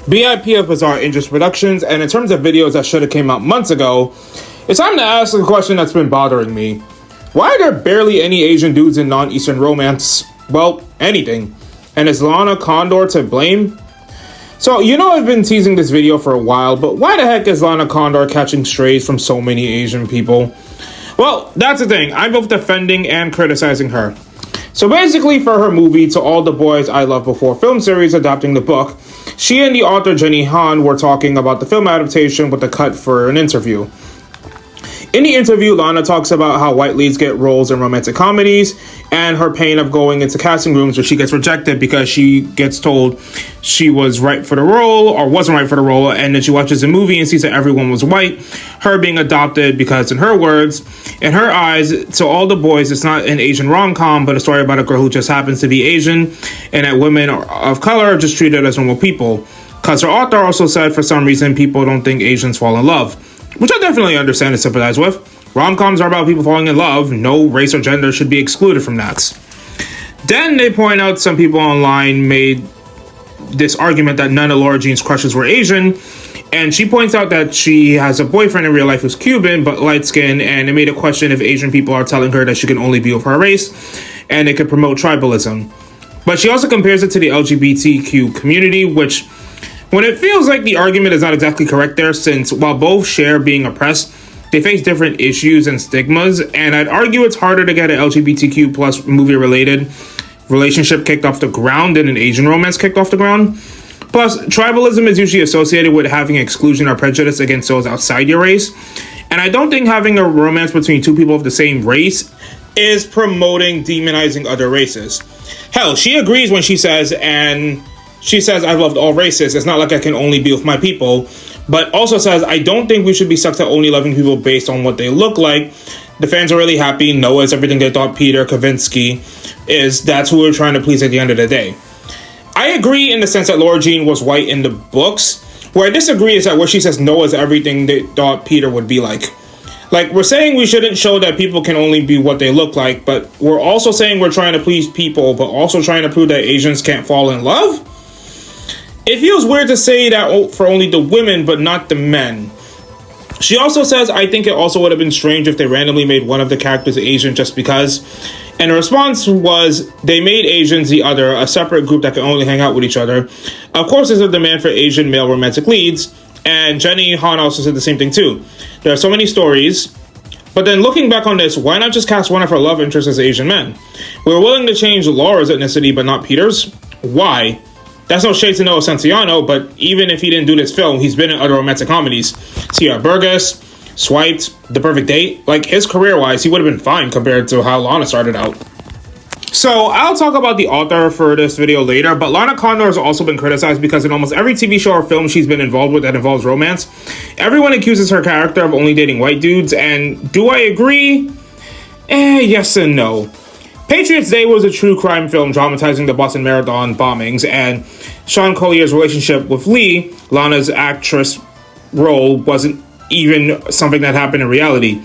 BIP of Bizarre Interest Productions, and in terms of videos that should have came out months ago, it's time to ask a question that's been bothering me. Why are there barely any Asian dudes in non-Eastern romance? Well, anything. And is Lana Condor to blame? So, I've been teasing this video for a while, but why the heck is Lana Condor catching strays from so many Asian people? Well, that's the thing. I'm both defending and criticizing her. So basically, for her movie To All the Boys I Loved Before film series adapting the book, she and the author Jenny Han were talking about the film adaptation with a cut for an interview. In the interview, Lana talks about how white leads get roles in romantic comedies and her pain of going into casting rooms where she gets rejected because she gets told she was right for the role or wasn't right for the role, and then she watches the movie and sees that everyone was white, her being adopted because, in her words, in her eyes, To All the Boys, it's not an Asian rom-com, but a story about a girl who just happens to be Asian and that women of color are just treated as normal people. Because her author also said for some reason people don't think Asians fall in love, which I definitely understand and sympathize with. Rom-coms are about people falling in love. No race or gender should be excluded from that. Then they point out some people online made this argument that none of Laura Jean's crushes were Asian, and she points out that she has a boyfriend in real life who's Cuban but light-skinned, and it made a question if Asian people are telling her that she can only be of her race, and it could promote tribalism. But she also compares it to the LGBTQ community, which, when it feels like the argument is not exactly correct there, since while both share being oppressed, they face different issues and stigmas, and I'd argue it's harder to get an LGBTQ plus movie-related relationship kicked off the ground than an Asian romance kicked off the ground. Plus, tribalism is usually associated with having exclusion or prejudice against those outside your race, and I don't think having a romance between two people of the same race is promoting demonizing other races. Hell, she agrees when she says, I've loved all races. It's not like I can only be with my people. But also says, I don't think we should be stuck to only loving people based on what they look like. The fans are really happy. Noah's everything they thought Peter Kavinsky is. That's who we're trying to please at the end of the day. I agree in the sense that Laura Jean was white in the books. Where I disagree is that where she says Noah's everything they thought Peter would be like. Like, we're saying we shouldn't show that people can only be what they look like. But we're also saying we're trying to please people, but also trying to prove that Asians can't fall in love. It feels weird to say that for only the women, but not the men. She also says, I think it also would have been strange if they randomly made one of the characters Asian just because. And the response was, they made Asians the other, a separate group that can only hang out with each other. Of course, there's a demand for Asian male romantic leads. And Jenny Han also said the same thing too. There are so many stories. But then looking back on this, why not just cast one of her love interests as Asian men? We were willing to change Laura's ethnicity, but not Peter's. Why? That's no shade to Noah Centineo, but even if he didn't do this film, he's been in other romantic comedies. Sierra Burgess, Swiped, The Perfect Date. Like, his career-wise, he would have been fine compared to how Lana started out. So, I'll talk about the author for this video later, but Lana Condor has also been criticized because in almost every TV show or film she's been involved with that involves romance, everyone accuses her character of only dating white dudes, and do I agree? Yes and no. Patriots Day was a true crime film dramatizing the Boston Marathon bombings, and Sean Collier's relationship with Lee, Lana's actress role, wasn't even something that happened in reality.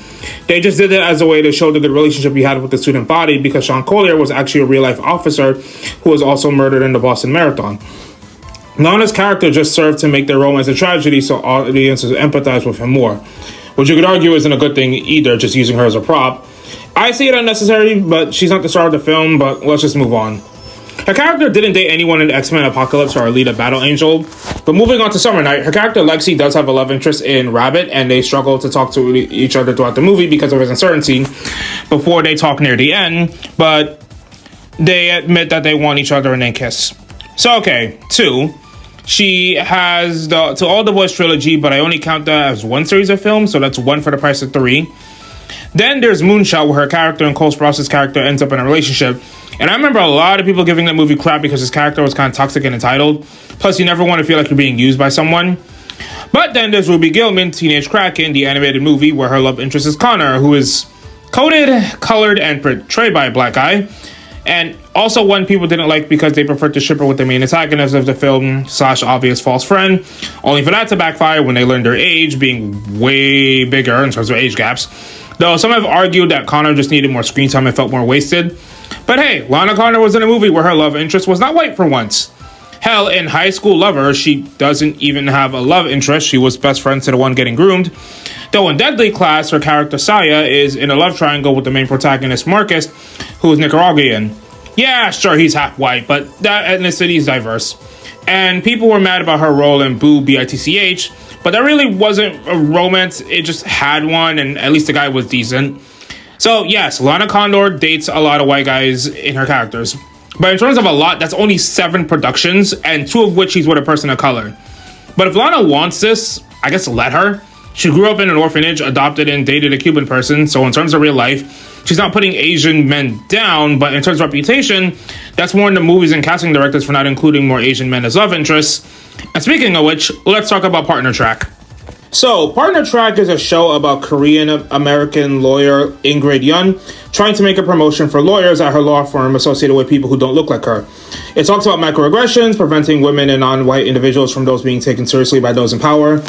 They just did it as a way to show the good relationship he had with the student body, because Sean Collier was actually a real-life officer who was also murdered in the Boston Marathon. Lana's character just served to make their romance a tragedy so audiences empathize with him more, which you could argue isn't a good thing either, just using her as a prop. I see it unnecessary, but she's not the star of the film, but let's just move on. Her character didn't date anyone in X-Men Apocalypse or Alita Battle Angel, but moving on to Summer Night, her character Lexi does have a love interest in Rabbit, and they struggle to talk to each other throughout the movie because of his uncertainty before they talk near the end, but they admit that they want each other and then kiss. So, okay, 2. She has the To All the Boys trilogy, but I only count that as one series of films, so that's 1 for the price of 3. Then there's Moonshot, where her character and Cole Sprouse' character ends up in a relationship. And I remember a lot of people giving that movie crap because his character was kind of toxic and entitled. Plus, you never want to feel like you're being used by someone. But then there's Ruby Gillman, Teenage Kraken, the animated movie, where her love interest is Connor, who is coded, colored, and portrayed by a black guy. And also one people didn't like because they preferred to ship her with the main antagonist of the film / obvious false friend, only for that to backfire when they learned their age, being way bigger in terms of age gaps. Though some have argued that Connor just needed more screen time and felt more wasted. But hey, Lana Condor was in a movie where her love interest was not white for once. Hell, in High School Lover, she doesn't even have a love interest. She was best friends to the one getting groomed. Though in Deadly Class, her character Saya is in a love triangle with the main protagonist Marcus, who is Nicaraguan. Yeah, sure, he's half white, but that ethnicity is diverse. And people were mad about her role in Boo BITCH, but that really wasn't a romance. It just had one, and at least the guy was decent. So yes, Lana Condor dates a lot of white guys in her characters. But in terms of a lot, that's only 7 productions, and 2 of which she's with a person of color. But if Lana wants this, I guess let her. She grew up in an orphanage, adopted and dated a Cuban person, so in terms of real life, she's not putting Asian men down, but in terms of reputation, that's more in the movies and casting directors for not including more Asian men as love interests. And speaking of which, let's talk about Partner Track. So, Partner Track is a show about Korean-American lawyer Ingrid Yun trying to make a promotion for lawyers at her law firm associated with people who don't look like her. It talks about microaggressions, preventing women and non-white individuals from those being taken seriously by those in power,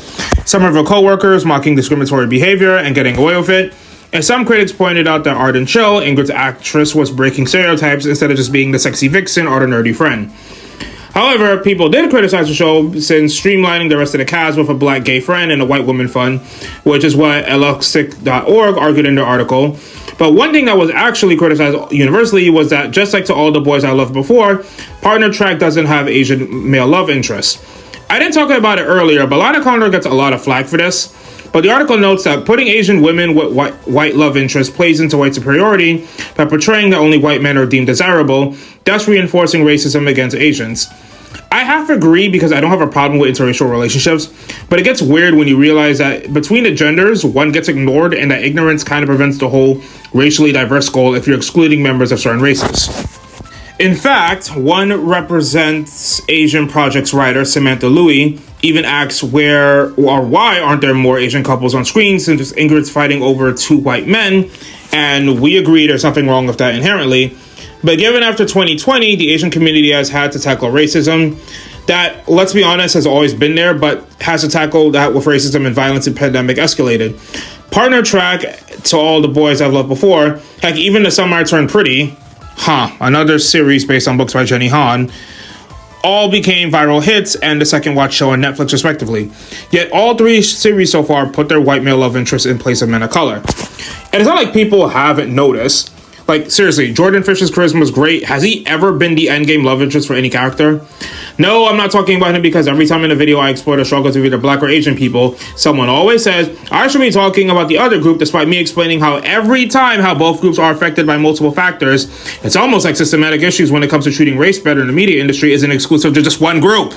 some of her co-workers mocking discriminatory behavior and getting away with it, and some critics pointed out that Arden Cho, Ingrid's actress, was breaking stereotypes instead of just being the sexy vixen or the nerdy friend. However, people did criticize the show since streamlining the rest of the cast with a black gay friend and a white woman fun, which is what eluxic.org argued in their article. But one thing that was actually criticized universally was that, just like To All the Boys I Loved Before, Partner Track doesn't have Asian male love interests. I didn't talk about it earlier, but Lana Condor gets a lot of flack for this. But the article notes that putting Asian women with white love interests plays into white superiority by portraying that only white men are deemed desirable, thus reinforcing racism against Asians. I half agree because I don't have a problem with interracial relationships, but it gets weird when you realize that between the genders, one gets ignored and that ignorance kind of prevents the whole racially diverse goal if you're excluding members of certain races. In fact, one Represents Asian Project's writer, Samantha Louie, even asks where or why aren't there more Asian couples on screen since Ingrid's fighting over 2 white men, and we agree there's nothing wrong with that inherently. But given after 2020, the Asian community has had to tackle racism that, let's be honest, has always been there, but has to tackle that with racism and violence and pandemic escalated. Partner Track, To All the Boys I've Loved Before, heck, even The Summer I Turned Pretty, another series based on books by Jenny Han, all became viral hits and the second watch show on Netflix respectively. Yet all 3 series so far put their white male love interest in place of men of color. And it's not like people haven't noticed. Like, seriously, Jordan Fisher's charisma was great. Has he ever been the endgame love interest for any character? No, I'm not talking about him because every time in a video I explore the struggles of either black or Asian people, someone always says, I should be talking about the other group despite me explaining how every time how both groups are affected by multiple factors. It's almost like systematic issues when it comes to treating race better in the media industry isn't exclusive to just one group.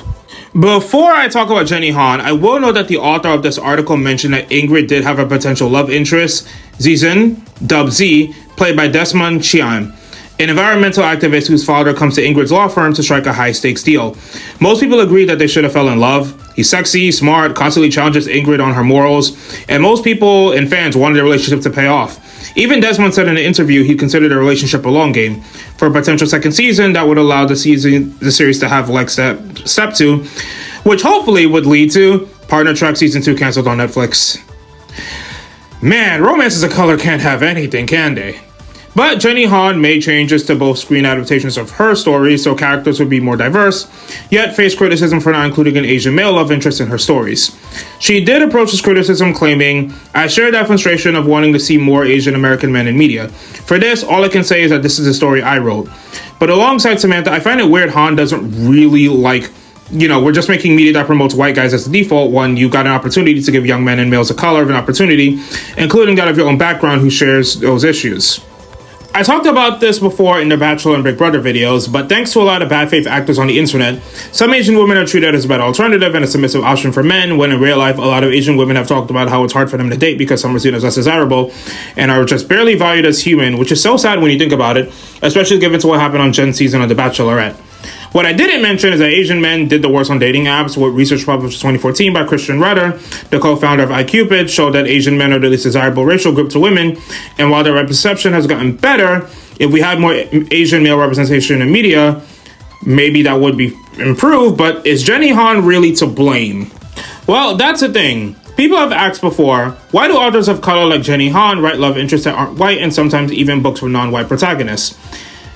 Before I talk about Jenny Han, I will note that the author of this article mentioned that Ingrid did have a potential love interest, Zizun, dubbed Z, played by Desmond Chian, an environmental activist whose father comes to Ingrid's law firm to strike a high-stakes deal. Most people agree that they should have fell in love. He's sexy, smart, constantly challenges Ingrid on her morals, and most people and fans wanted the relationship to pay off. Even Desmond said in an interview he considered the relationship a long game. For a potential second season, that would allow the series to have like step 2, which hopefully would lead to Partner Track Season 2 canceled on Netflix. Man, Romances of Color can't have anything, can they? But Jenny Han made changes to both screen adaptations of her stories so characters would be more diverse, yet faced criticism for not including an Asian male love interest in her stories. She did approach this criticism claiming, I share that frustration of wanting to see more Asian American men in media. For this, all I can say is that this is a story I wrote. But alongside Samantha, I find it weird Han doesn't really we're just making media that promotes white guys as the default when you got an opportunity to give young men and males of color an opportunity, including that of your own background who shares those issues. I talked about this before in the Bachelor and Big Brother videos, but thanks to a lot of bad faith actors on the internet, some Asian women are treated as a better alternative and a submissive option for men, when in real life, a lot of Asian women have talked about how it's hard for them to date because some are seen as less desirable and are just barely valued as human, which is so sad when you think about it, especially given to what happened on Jen's season of The Bachelorette. What I didn't mention is that Asian men did the worst on dating apps, with research published in 2014 by Christian Rudder, the co-founder of iCupid, showed that Asian men are the least desirable racial group to women, and while their perception has gotten better, if we had more Asian male representation in media, maybe that would be improved, but is Jenny Han really to blame? Well, that's the thing. People have asked before, why do authors of color like Jenny Han write love interests that aren't white and sometimes even books with non-white protagonists?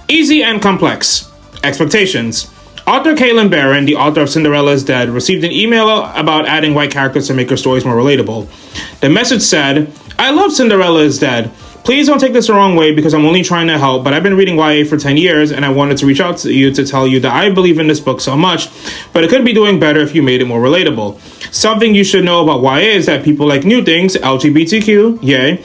Easy and complex. Expectations. Author Caitlin Barron, the author of Cinderella is Dead, received an email about adding white characters to make her stories more relatable. The message said, "I love Cinderella is Dead. Please don't take this the wrong way because I'm only trying to help, but I've been reading YA for 10 years and I wanted to reach out to you to tell you that I believe in this book so much, but it could be doing better if you made it more relatable. Something you should know about YA is that people like new things, LGBTQ, yay,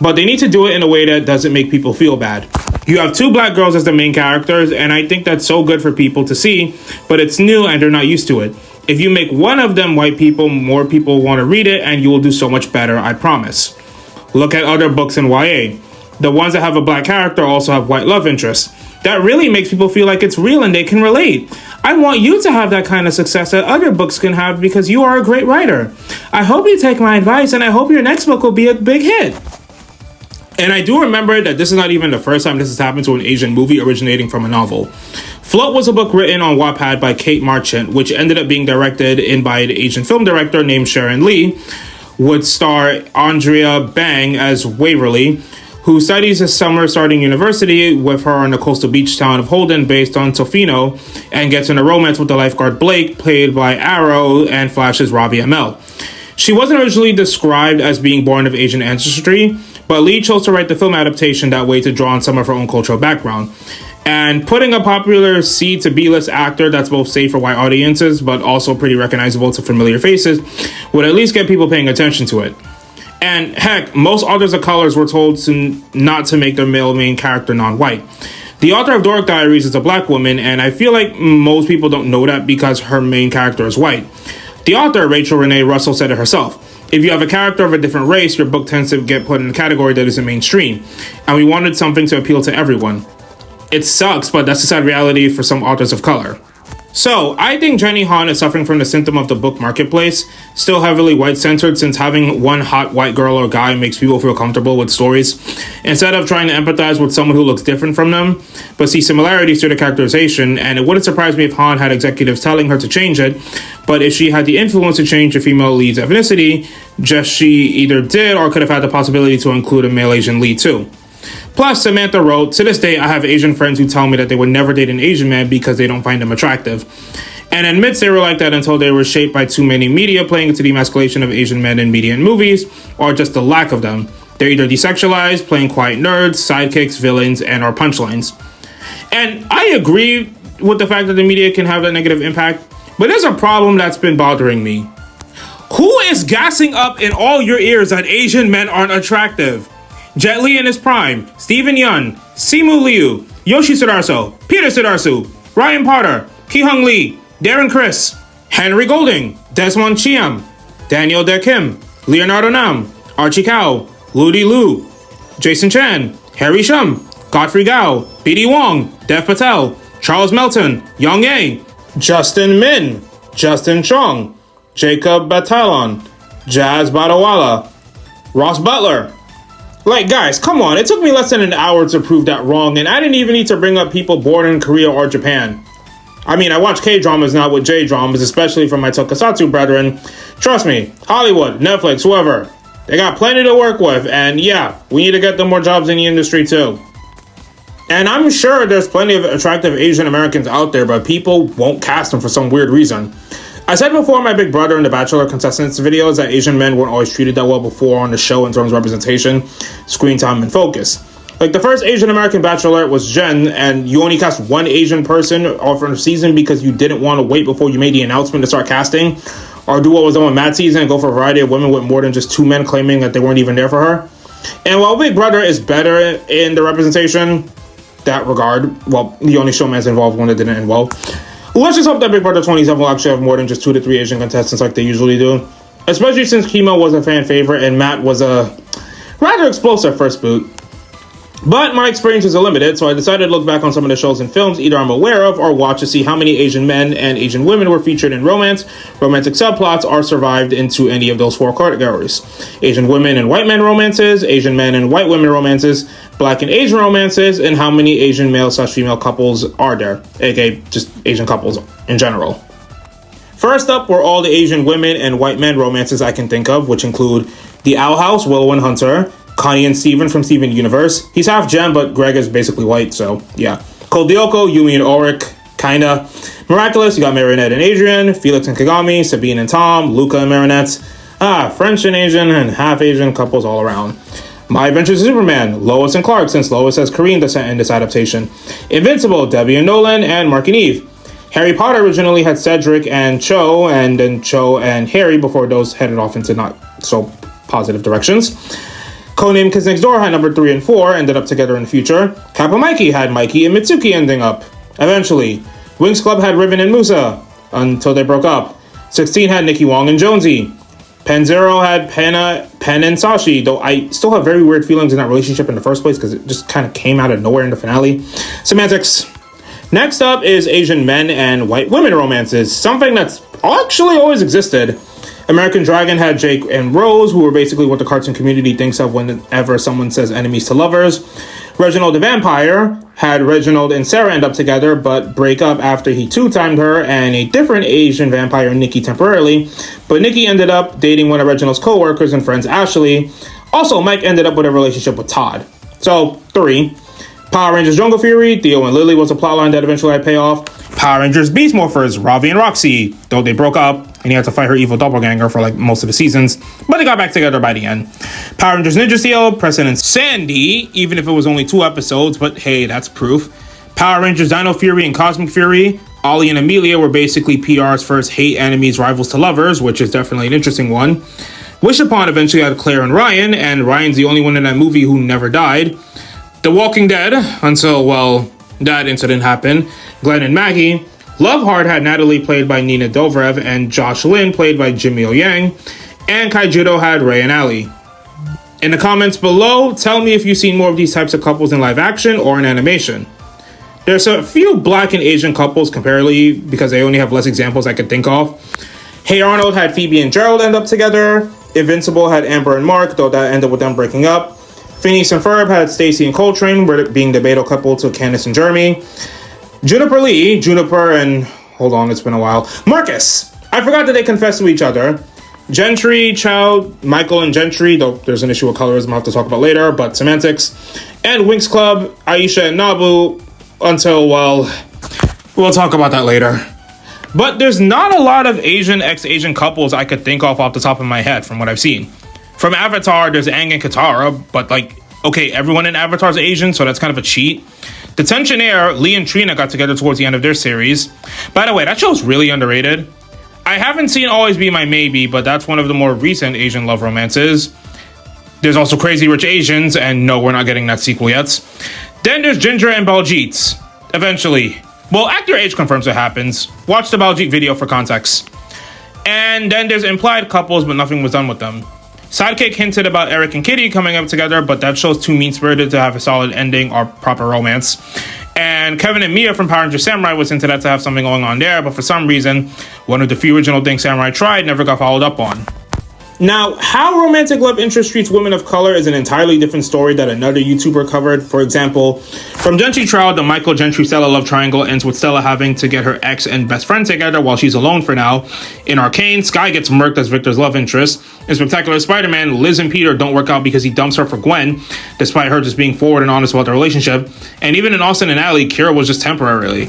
but they need to do it in a way that doesn't make people feel bad. You have two black girls as the main characters, and I think that's so good for people to see, but it's new and they're not used to it. If you make one of them white people, more people want to read it and you will do so much better, I promise. Look at other books in YA. The ones that have a black character also have white love interests. That really makes people feel like it's real and they can relate. I want you to have that kind of success that other books can have because you are a great writer. I hope you take my advice and I hope your next book will be a big hit." And I do remember that this is not even the first time this has happened to an Asian movie originating from a novel. Float was a book written on Wattpad by Kate Marchant, which ended up being directed in by an Asian film director named Sharon Lee, would star Andrea Bang as Waverly, who studies a summer starting university with her in the coastal beach town of Holden based on Tofino, and gets in a romance with the lifeguard Blake, played by Arrow, and Flash's Robbie Amell. She wasn't originally described as being born of Asian ancestry, but Lee chose to write the film adaptation that way to draw on some of her own cultural background. And putting a popular C to B-list actor that's both safe for white audiences, but also pretty recognizable to familiar faces, would at least get people paying attention to it. And heck, most authors of colors were told to not to make their male main character non-white. The author of Dork Diaries is a black woman, and I feel like most people don't know that because her main character is white. The author, Rachel Renee Russell, said it herself. If you have a character of a different race, your book tends to get put in a category that isn't mainstream. And we wanted something to appeal to everyone. It sucks, but that's the sad reality for some authors of color. So, I think Jenny Han is suffering from the symptom of the book marketplace, still heavily white-centered since having one hot white girl or guy makes people feel comfortable with stories, instead of trying to empathize with someone who looks different from them, but see similarities to the characterization, and it wouldn't surprise me if Han had executives telling her to change it, but if she had the influence to change the female lead's ethnicity, just she either did or could have had the possibility to include a male Asian lead too. Plus, Samantha wrote, "To this day, I have Asian friends who tell me that they would never date an Asian man because they don't find him attractive. And admits they were like that until they were shaped by too many media playing into the emasculation of Asian men in media and movies, or just the lack of them. They're either desexualized, playing quiet nerds, sidekicks, villains, and or punchlines." And I agree with the fact that the media can have that negative impact, but there's a problem that's been bothering me. Who is gassing up in all your ears that Asian men aren't attractive? Jet Li in his prime, Steven Yeun, Simu Liu, Yoshi Sudarso, Peter Sudarso, Ryan Potter, Ki-Hung Lee, Darren Criss, Henry Golding, Desmond Chiam, Daniel De Kim, Leonardo Nam, Archie Kao, Ludi Liu, Jason Chan, Harry Shum, Godfrey Gao, B.D. Wong, Dev Patel, Charles Melton, Yang Ye, Justin Min, Justin Chong, Jacob Batalon, Jazz Badawala, Ross Butler. Like, guys, come on, it took me less than an hour to prove that wrong, and I didn't even need to bring up people born in Korea or Japan. I mean, I watch K-dramas now with J-dramas, especially from my tokusatsu brethren. Trust me, Hollywood, Netflix, whoever, they got plenty to work with, and yeah, we need to get them more jobs in the industry too. And I'm sure there's plenty of attractive Asian Americans out there, but people won't cast them for some weird reason. I said before in my Big Brother and The Bachelor contestants videos that Asian men weren't always treated that well before on the show in terms of representation, screen time, and focus. Like, the first Asian American Bachelor was Jen, and you only cast one Asian person off from the season because you didn't want to wait before you made the announcement to start casting, or do what was done with Matt's season and go for a variety of women with more than just two men claiming that they weren't even there for her. And while Big Brother is better in the representation, that regard, well, the only showman's involved one that didn't end well. Let's just hope that Big Brother 27 will actually have more than just 2 to 3 Asian contestants like they usually do. Especially since Kimo was a fan favorite and Matt was a rather explosive first boot. But my experience is limited, so I decided to look back on some of the shows and films either I'm aware of or watch to see how many Asian men and Asian women were featured in romance, romantic subplots, or survived into any of those 4 categories. Asian women and white men romances, Asian men and white women romances, Black and Asian romances, and how many Asian male/female couples are there, aka just Asian couples in general. First up were all the Asian women and white men romances I can think of, which include The Owl House, Willow and Hunter, Connie and Steven from Steven Universe. He's half gem, but Greg is basically white, so yeah. Cold Lyoko, Yumi and Auric, kinda. Miraculous, you got Marinette and Adrian, Felix and Kagami, Sabine and Tom, Luca and Marinette. French and Asian and half Asian couples all around. My Adventures of Superman, Lois and Clark, since Lois has Korean descent in this adaptation. Invincible, Debbie and Nolan, and Mark and Eve. Harry Potter originally had Cedric and Cho, and then Cho and Harry before those headed off into not so positive directions. Codename Kids Next Door had number 3 and 4, ended up together in the future. Kappa Mikey had Mikey and Mitsuki ending up, eventually. Winx Club had Riven and Musa, until they broke up. 16 had Nikki Wong and Jonesy. Pen Zero had Pen and Sashi, though I still have very weird feelings in that relationship in the first place because it just kind of came out of nowhere in the finale. Semantics. Next up is Asian men and white women romances, something that's actually always existed. American Dragon had Jake and Rose, who were basically what the cartoon community thinks of whenever someone says enemies to lovers. Reginald the Vampire had Reginald and Sarah end up together, but break up after he two-timed her and a different Asian vampire, Nikki, temporarily. But Nikki ended up dating one of Reginald's co-workers and friends, Ashley. Also, Mike ended up with a relationship with Todd. So, 3. Power Rangers Jungle Fury, Theo and Lily was a plotline that eventually had payoff. Power Rangers Beast Morphers, Ravi and Roxy, though they broke up and he had to fight her evil doppelganger for like most of the seasons, but they got back together by the end. Power Rangers Ninja Steel, Preston and Sandy, even if it was only 2 episodes, but hey, that's proof. Power Rangers Dino Fury and Cosmic Fury, Ollie and Amelia were basically PR's first hate enemies, rivals to lovers, which is definitely an interesting one. Wish Upon eventually had Claire and Ryan's the only one in that movie who never died. The Walking Dead, until, well, that incident happened. Glenn and Maggie. Love Hard had Natalie, played by Nina Dobrev, and Josh Lin, played by Jimmy O Yang. And Kaijudo had Ray and Ali. In the comments below, tell me if you've seen more of these types of couples in live action or in animation. There's a few Black and Asian couples comparatively, because they only have less examples I could think of. Hey Arnold had Phoebe and Gerald end up together. Invincible had Amber and Mark, though that ended with them breaking up. Phineas and Ferb had Stacy and Coltrane, being the beta couple to Candace and Jeremy. Juniper and, hold on, it's been a while. Marcus! I forgot that they confessed to each other. Gentry, Child, Michael and Gentry, though there's an issue with colorism I'll have to talk about later, but semantics. And Winx Club, Aisha and Nabu, until, well, we'll talk about that later. But there's not a lot of Asian ex-Asian couples I could think of off the top of my head from what I've seen. From Avatar, there's Aang and Katara, but like, okay, everyone in Avatar is Asian, so that's kind of a cheat. The Tensionaire, Lee and Trina got together towards the end of their series. By the way, that show's really underrated. I haven't seen Always Be My Maybe, but that's one of the more recent Asian love romances. There's also Crazy Rich Asians, and no, we're not getting that sequel yet. Then there's Ginger and Baljeet, eventually. Well, actor age confirms it happens. Watch the Baljeet video for context. And then there's implied couples, but nothing was done with them. Sidekick hinted about Eric and Kitty coming up together, but that show's too mean-spirited to have a solid ending or proper romance. And Kevin and Mia from Power Rangers Samurai was into that to have something going on there, but for some reason, one of the few original things Samurai tried never got followed up on. Now, how romantic love interest treats women of color is an entirely different story that another YouTuber covered. For example, from Gentry Trial, the Michael Gentry-Stella love triangle ends with Stella having to get her ex and best friend together while she's alone for now. In Arcane, Sky gets murked as Victor's love interest. In Spectacular Spider-Man, Liz and Peter don't work out because he dumps her for Gwen, despite her just being forward and honest about their relationship. And even in Austin and Ally, Kira was just temporarily.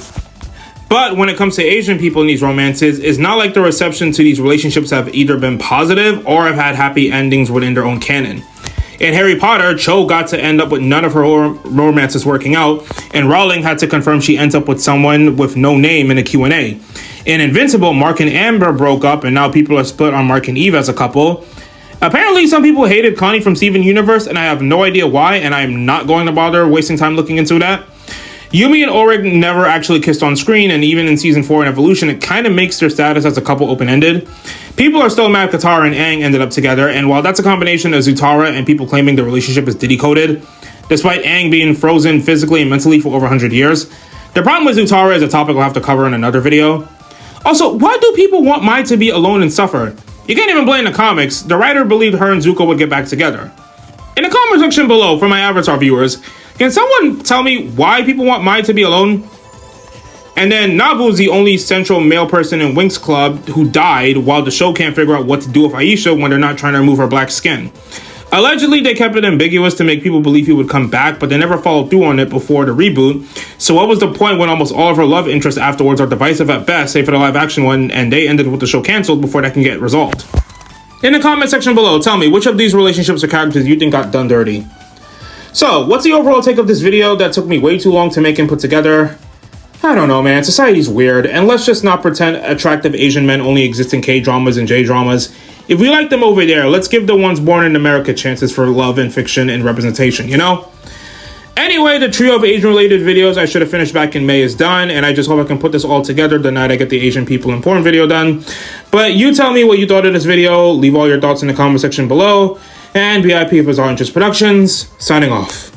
But when it comes to Asian people in these romances, it's not like the reception to these relationships have either been positive or have had happy endings within their own canon. In Harry Potter, Cho got to end up with none of her romances working out, and Rowling had to confirm she ends up with someone with no name in a Q&A. In Invincible, Mark and Amber broke up, and now people are split on Mark and Eve as a couple. Apparently, some people hated Connie from Steven Universe, and I have no idea why, and I'm not going to bother wasting time looking into that. Yumi and Ulrich never actually kissed on screen, and even in Season 4 in Evolution, it kind of makes their status as a couple open-ended. People are still mad Katara and Aang ended up together, and while that's a combination of Zutara and people claiming the relationship is Diddy-coded, despite Aang being frozen physically and mentally for over 100 years, the problem with Zutara is a topic we'll have to cover in another video. Also, why do people want Mai to be alone and suffer? You can't even blame the comics. The writer believed her and Zuko would get back together. In the comment section below, for my Avatar viewers, can someone tell me why people want Mai to be alone? And then Nabu is the only central male person in Winx Club who died, while the show can't figure out what to do with Aisha when they're not trying to remove her black skin. Allegedly, they kept it ambiguous to make people believe he would come back, but they never followed through on it before the reboot. So what was the point when almost all of her love interests afterwards are divisive at best, save for the live action one, and they ended with the show cancelled before that can get resolved? In the comment section below, tell me, which of these relationships or characters you think got done dirty? So, what's the overall take of this video that took me way too long to make and put together? I don't know, man. Society's weird, and let's just not pretend attractive Asian men only exist in K-dramas and J-dramas. If we like them over there, let's give the ones born in America chances for love and fiction and representation, you know? Anyway, the trio of Asian-related videos I should have finished back in May is done, and I just hope I can put this all together the night I get the Asian people in porn video done. But you tell me what you thought of this video, leave all your thoughts in the comment section below, and BIP of Bizarre Interest Productions, signing off.